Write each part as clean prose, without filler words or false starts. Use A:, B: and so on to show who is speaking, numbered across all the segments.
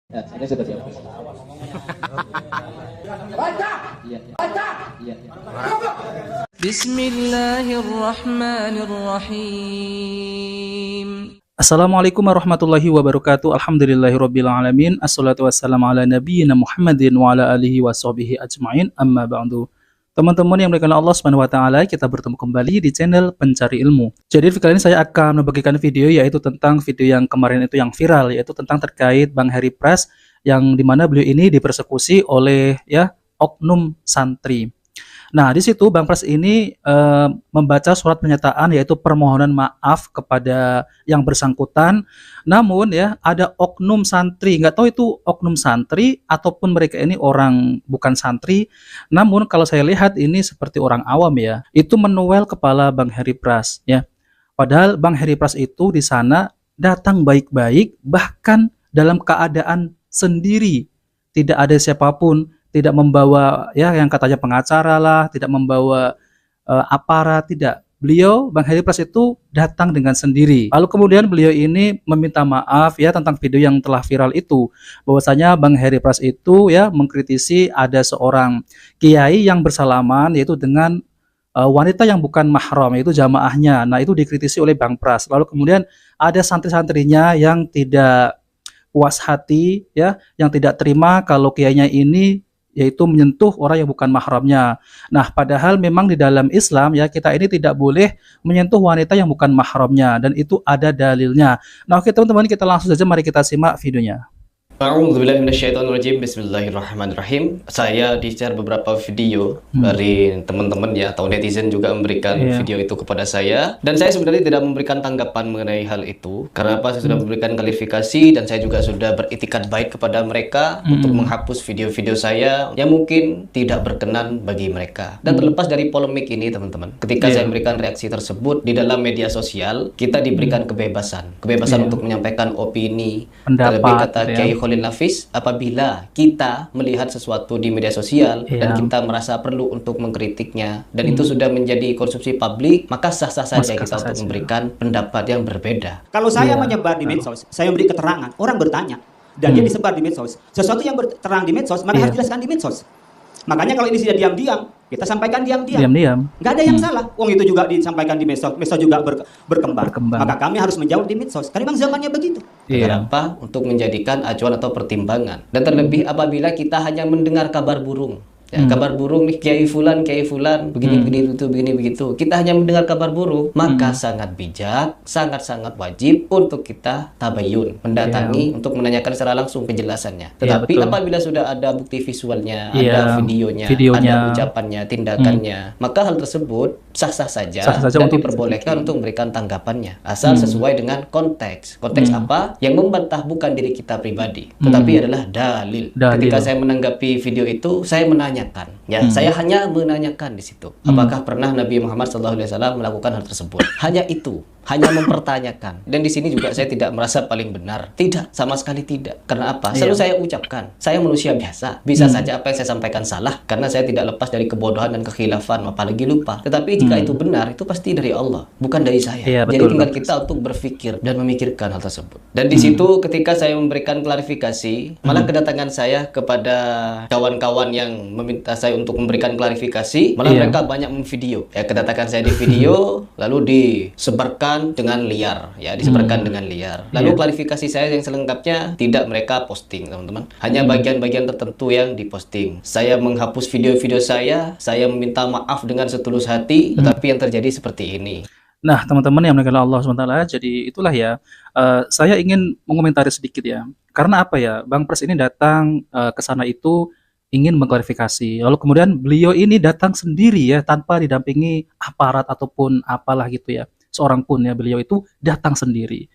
A: Ya, ini sudah dihapus. Baca! Iya, baca! Iya.
B: Bismillahirrahmanirrahim.
C: Assalamualaikum warahmatullahi wabarakatuh. Alhamdulillahirabbil alamin. Assalatu wassalamu ala nabiyyina Muhammadin wa ala alihi washabihi ajmain. Amma ba'du. Teman-teman yang dimuliakan Allah Subhanahu wa taala, kita bertemu kembali di channel Pencari Ilmu. Jadi kali ini saya akan membagikan video yaitu tentang video yang kemarin itu yang viral, yaitu tentang terkait Bang Heri Pras yang dimana beliau ini dipersekusi oleh oknum santri. Nah, di situ Bang Pras ini membaca surat pernyataan yaitu permohonan maaf kepada yang bersangkutan. Namun ada oknum santri, nggak tahu itu oknum santri ataupun mereka ini orang bukan santri. Namun kalau saya lihat ini seperti orang awam itu menuel kepala Bang Heri Pras Padahal Bang Heri Pras itu di sana datang baik-baik, bahkan dalam keadaan sendiri, tidak ada siapapun. Tidak membawa yang katanya pengacara lah, tidak membawa aparat, tidak. Beliau Bang Heri Pras itu datang dengan sendiri. Lalu kemudian beliau ini meminta maaf tentang video yang telah viral itu, bahwasanya Bang Heri Pras itu mengkritisi ada seorang kiai yang bersalaman yaitu dengan wanita yang bukan mahram, yaitu jamaahnya. Nah, itu dikritisi oleh Bang Pras. Lalu kemudian ada santri-santrinya yang tidak puas hati yang tidak terima kalau kiainya ini yaitu menyentuh orang yang bukan mahramnya. Nah, padahal memang di dalam Islam kita ini tidak boleh menyentuh wanita yang bukan mahramnya, dan itu ada dalilnya. Nah, oke teman-teman, kita langsung saja mari kita simak videonya.
D: A'udzubillahi minasyaitonirrajim. Bismillahirrahmanirrahim. Saya di-share beberapa video dari teman-teman atau netizen juga memberikan video itu kepada saya, dan saya sebenarnya tidak memberikan tanggapan mengenai hal itu. Karena apa? Saya sudah memberikan klarifikasi dan saya juga sudah beritikat baik kepada mereka untuk menghapus video-video saya yang mungkin tidak berkenan bagi mereka. Dan terlepas dari polemik ini teman-teman, ketika saya memberikan reaksi tersebut di dalam media sosial, kita diberikan kebebasan untuk menyampaikan opini, terlebih kata Kiai Khalil Nafis, apabila kita melihat sesuatu di media sosial dan kita merasa perlu untuk mengkritiknya dan itu sudah menjadi konsumsi publik, maka sah-sah saja kita untuk memberikan pendapat yang berbeda.
E: Kalau saya menyebar di medsos, saya memberi keterangan, orang bertanya dan dia disebar di medsos, sesuatu yang terang di medsos maka harus dijelaskan di medsos. Makanya kalau ini sudah diam-diam, kita sampaikan diam-diam. Nggak ada yang salah. Wong itu juga disampaikan di medsos juga berkembang. Maka kami harus menjawab di medsos. Karena memang zamannya begitu.
D: Kenapa? Untuk menjadikan acuan atau pertimbangan. Dan terlebih apabila kita hanya mendengar kabar burung. Kabar burung nih Kiai Fulan begini begitu. Kita hanya mendengar kabar burung, maka sangat bijak, sangat-sangat wajib untuk kita tabayun, mendatangi untuk menanyakan secara langsung penjelasannya. Tetapi apabila sudah ada bukti visualnya, ada videonya, ada ucapannya, tindakannya, maka hal tersebut sah-sah saja dan diperbolehkan untuk memberikan tanggapannya, asal sesuai dengan konteks. Konteks apa? Yang membantah bukan diri kita pribadi, tetapi adalah dalil. Ketika saya menanggapi video itu, saya menanyakan, saya hanya menanyakan di situ, apakah pernah Nabi Muhammad SAW melakukan hal tersebut? Hanya itu, hanya mempertanyakan. Dan di sini juga saya tidak merasa paling benar. Tidak, sama sekali tidak. Karena apa? Selalu saya ucapkan, saya manusia biasa. Bisa saja apa yang saya sampaikan salah, karena saya tidak lepas dari kebodohan dan kekhilafan, apalagi lupa. Tetapi jika itu benar, itu pasti dari Allah, bukan dari saya. Jadi tinggal kita untuk berpikir dan memikirkan hal tersebut. Dan di situ ketika saya memberikan klarifikasi, malah kedatangan saya kepada kawan-kawan yang meminta saya untuk memberikan klarifikasi, malah mereka banyak memvideo. Kedatangan saya di video, lalu disebarkan dengan liar, disebarkan dengan liar. Lalu klarifikasi saya yang selengkapnya tidak mereka posting, teman-teman. Hanya bagian-bagian tertentu yang diposting. Saya menghapus video-video saya meminta maaf dengan setulus hati, tetapi yang terjadi seperti ini.
C: Nah, teman-teman yang dimuliakan Allah SWT, jadi itulah saya ingin mengomentari sedikit Karena apa Bang Pras ini datang ke sana itu ingin mengklarifikasi. Lalu kemudian beliau ini datang sendiri tanpa didampingi aparat ataupun apalah gitu seorang pun beliau itu datang sendiri.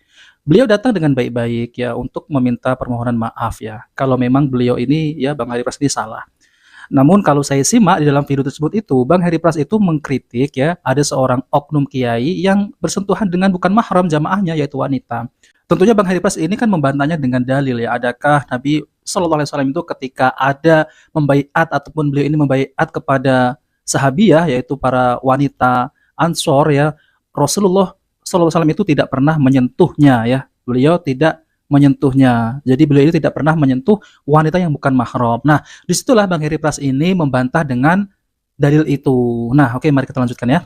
C: Beliau datang dengan baik-baik untuk meminta permohonan maaf kalau memang beliau ini Bang Heri Pras ini salah. Namun kalau saya simak di dalam video tersebut itu, Bang Heri Pras itu mengkritik ada seorang oknum kiai yang bersentuhan dengan bukan mahram jamaahnya yaitu wanita. Tentunya Bang Heri Pras ini kan membantahnya dengan dalil adakah Nabi Shallallahu Alaihi Wasallam itu ketika ada membaiat ataupun beliau ini membaiat kepada sahabiah yaitu para wanita Ansor Rasulullah Shallallahu Alaihi Wasallam itu tidak pernah menyentuhnya Beliau tidak menyentuhnya. Jadi beliau ini tidak pernah menyentuh wanita yang bukan mahram. Nah, disitulah Bang Heri Pras ini membantah dengan dalil itu. Nah, oke, mari kita lanjutkan ya.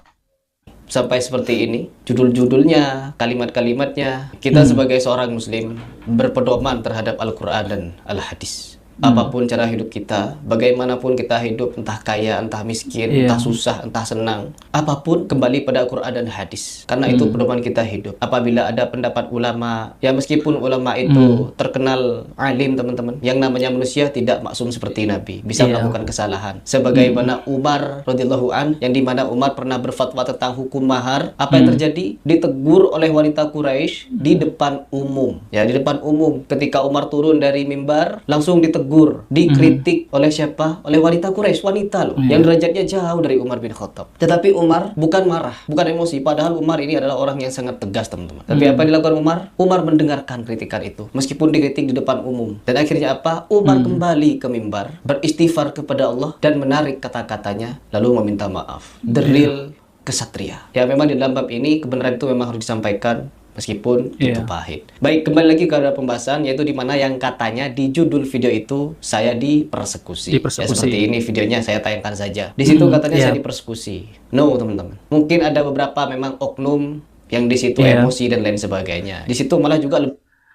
D: Sampai seperti ini, judul-judulnya, kalimat-kalimatnya, kita sebagai seorang muslim berpedoman terhadap Al-Quran dan Al-Hadis. Apapun cara hidup kita, bagaimanapun kita hidup, entah kaya, entah miskin, entah susah, entah senang, apapun kembali pada Al-Quran dan Hadis. Karena itu pedoman kita hidup. Apabila ada pendapat ulama, ya meskipun ulama itu terkenal alim teman-teman, yang namanya manusia tidak maksum seperti Nabi, bisa melakukan kesalahan. Sebagaimana Umar radhiyallahu an, yang dimana Umar pernah berfatwa tentang hukum mahar, apa yang terjadi? Ditegur oleh wanita Quraisy di depan umum. Ya, di depan umum. Ketika Umar turun dari mimbar, langsung ditegur, dikritik oleh siapa? Oleh wanita Quraisy, wanita loh, yang derajatnya jauh dari Umar bin Khattab. Tetapi Umar bukan marah, bukan emosi, padahal Umar ini adalah orang yang sangat tegas teman-teman. Tapi apa yang dilakukan Umar? Umar mendengarkan kritikan itu, meskipun dikritik di depan umum. Dan akhirnya apa? Umar kembali ke mimbar, beristighfar kepada Allah dan menarik kata-katanya, lalu meminta maaf. The real kesatria. Ya, memang di dalam bab ini kebenaran itu memang harus disampaikan, meskipun itu pahit. Baik, kembali lagi ke pembahasan, yaitu di mana yang katanya di judul video itu saya dipersekusi. Ya, seperti ini videonya saya tayangkan saja. Di situ katanya saya dipersekusi. No, teman-teman. Mungkin ada beberapa memang oknum yang di situ emosi dan lain sebagainya. Di situ malah juga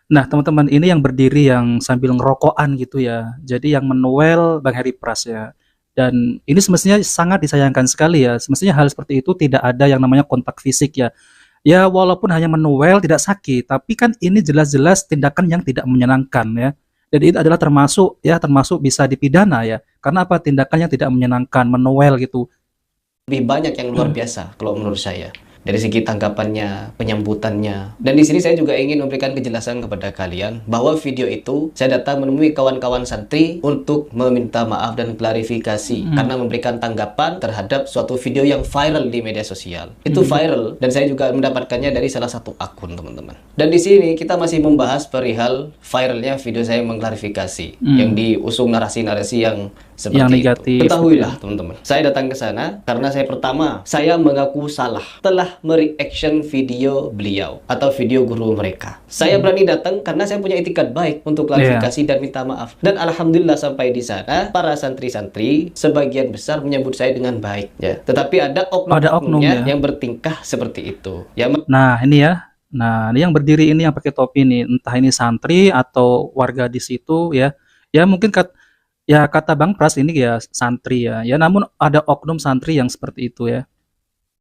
C: Nah, teman-teman, ini yang berdiri yang sambil ngerokokan gitu ya. Jadi yang menuel Bang Heri Pras ya. Dan ini semestinya sangat disayangkan sekali ya. Semestinya hal seperti itu tidak ada yang namanya kontak fisik ya. Ya, walaupun hanya menuel tidak sakit, tapi kan ini jelas-jelas tindakan yang tidak menyenangkan ya. Jadi itu adalah termasuk bisa dipidana ya. Karena apa? Tindakan yang tidak menyenangkan, menuel gitu.
D: lebih banyak yang luar biasa kalau menurut saya. Dari segi tanggapannya, penyambutannya. Dan di sini saya juga ingin memberikan kejelasan kepada kalian bahwa video itu saya datang menemui kawan-kawan santri untuk meminta maaf dan klarifikasi karena memberikan tanggapan terhadap suatu video yang viral di media sosial. Itu viral dan saya juga mendapatkannya dari salah satu akun, teman-teman. Dan di sini kita masih membahas perihal viralnya video saya mengklarifikasi yang diusung narasi-narasi yang seperti
C: yang negatif.
D: Itu. Ketahuilah, teman-teman. Saya datang ke sana karena saya mengaku salah telah mereaction video beliau atau video guru mereka. Saya berani datang karena saya punya itikat baik untuk klarifikasi dan minta maaf. Dan alhamdulillah sampai di sana para santri-santri sebagian besar menyambut saya dengan baik ya. Tetapi ada oknum-oknumnya yang bertingkah seperti itu. Ya,
C: nah, ini ya. Nah, ini yang berdiri ini yang pakai topi ini, entah ini santri atau warga di situ ya. Ya mungkin kata Bang Pras ini ya santri ya. Ya namun ada oknum santri yang seperti itu ya.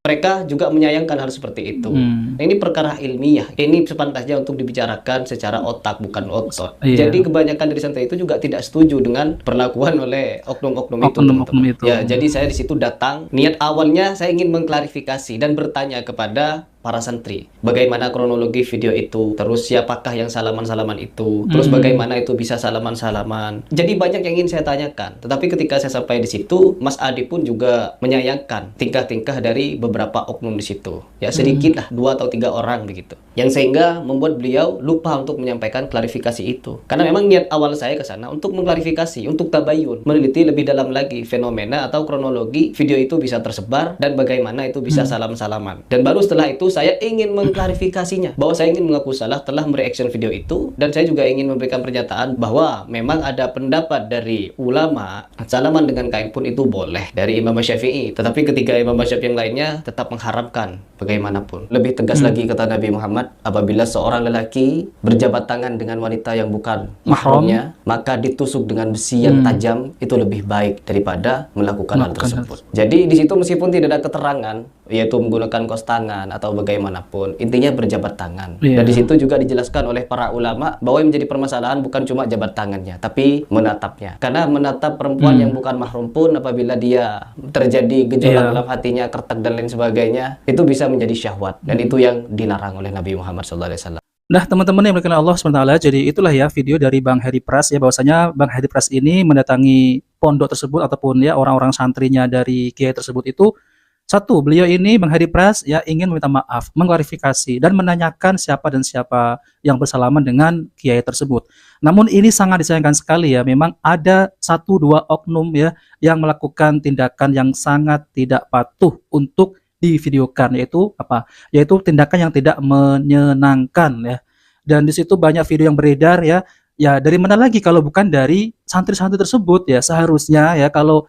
D: Mereka juga menyayangkan hal seperti itu. Nah, ini perkara ilmiah. Ini sepantasnya untuk dibicarakan secara otak, bukan otot. Jadi kebanyakan dari santri itu juga tidak setuju dengan perlakuan oleh oknum-oknum itu, teman-teman. Ya, jadi saya di situ datang. Niat awalnya saya ingin mengklarifikasi dan bertanya kepada para santri, bagaimana kronologi video itu, terus siapakah yang salaman-salaman itu, terus bagaimana itu bisa salaman-salaman. Jadi banyak yang ingin saya tanyakan. Tetapi ketika saya sampai di situ, Mas Adi pun juga menyayangkan tingkah-tingkah dari beberapa oknum di situ. Ya sedikit lah, 2 atau 3 orang begitu. Yang sehingga membuat beliau lupa untuk menyampaikan klarifikasi itu. Karena memang niat awal saya ke sana untuk mengklarifikasi, untuk tabayun, meneliti lebih dalam lagi fenomena atau kronologi video itu bisa tersebar dan bagaimana itu bisa salam-salaman. Dan baru setelah itu saya ingin mengklarifikasinya bahwa saya ingin mengaku salah telah mereaction video itu, dan saya juga ingin memberikan pernyataan bahwa memang ada pendapat dari ulama salaman dengan kain pun itu boleh dari Imam Syafi'i, tetapi ketiga Imam Syafi'i yang lainnya tetap mengharamkan bagaimanapun. Lebih tegas lagi kata Nabi Muhammad, apabila seorang lelaki berjabat tangan dengan wanita yang bukan mahramnya, maka ditusuk dengan besi yang tajam itu lebih baik daripada melakukan hal tersebut. Jadi di situ meskipun tidak ada keterangan yaitu menggunakan kos tangan atau bagaimanapun, intinya berjabat tangan. Dan di situ juga dijelaskan oleh para ulama bahwa yang menjadi permasalahan bukan cuma jabat tangannya, tapi menatapnya. Karena menatap perempuan yang bukan mahram pun apabila dia terjadi gejolak dalam hatinya, kertak dan lain sebagainya, itu bisa menjadi syahwat, dan itu yang dilarang oleh Nabi Muhammad SAW.
C: Nah, teman-teman yang dimuliakan Allah SWT, jadi itulah ya video dari Bang Heri Pras ya, bahwasanya Bang Heri Pras ini mendatangi pondok tersebut ataupun ya orang-orang santrinya dari kiai tersebut itu. Satu, beliau ini Bang Heri Pras ya ingin meminta maaf, mengklarifikasi dan menanyakan siapa dan siapa yang bersalaman dengan kiai tersebut. Namun ini sangat disayangkan sekali ya, memang ada 1-2 oknum ya yang melakukan tindakan yang sangat tidak patuh untuk divideokan, yaitu apa? Yaitu tindakan yang tidak menyenangkan ya. dan di situ banyak video yang beredar ya. Ya dari mana lagi kalau bukan dari santri-santri tersebut ya. Seharusnya ya kalau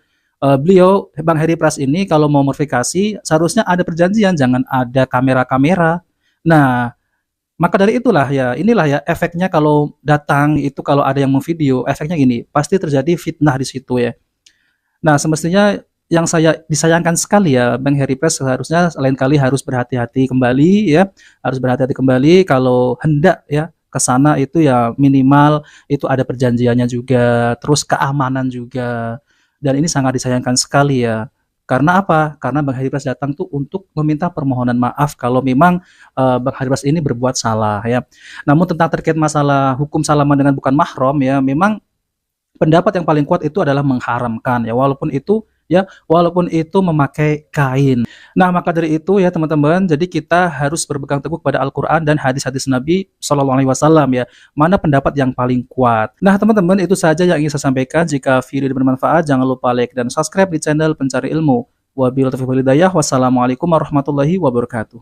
C: beliau Bang Heri Pras ini kalau mau modifikasi seharusnya ada perjanjian, jangan ada kamera-kamera. Nah, maka dari itulah ya, inilah ya efeknya kalau datang itu kalau ada yang memvideo, efeknya gini, pasti terjadi fitnah di situ ya. Nah, semestinya yang saya disayangkan sekali ya, Bang Heri Pras seharusnya lain kali harus berhati-hati kembali ya, harus berhati-hati kembali kalau hendak ya ke sana itu ya minimal itu ada perjanjiannya juga, terus keamanan juga. Dan ini sangat disayangkan sekali ya. Karena apa? Karena Bang Heri Pras datang tuh untuk meminta permohonan maaf kalau memang Bang Heri Pras ini berbuat salah ya. Namun tentang terkait masalah hukum salaman dengan bukan mahram ya, memang pendapat yang paling kuat itu adalah mengharamkan ya, walaupun itu memakai kain. Nah, maka dari itu ya teman-teman, jadi kita harus berpegang teguh pada Al-Qur'an dan hadis-hadis Nabi Shallallahu alaihi wasallam ya. Mana pendapat yang paling kuat. Nah, teman-teman, itu saja yang ingin saya sampaikan. Jika video ini bermanfaat, jangan lupa like dan subscribe di channel Pencari Ilmu. Wabillahi taufiq wal hidayah. Wassalamualaikum warahmatullahi wabarakatuh.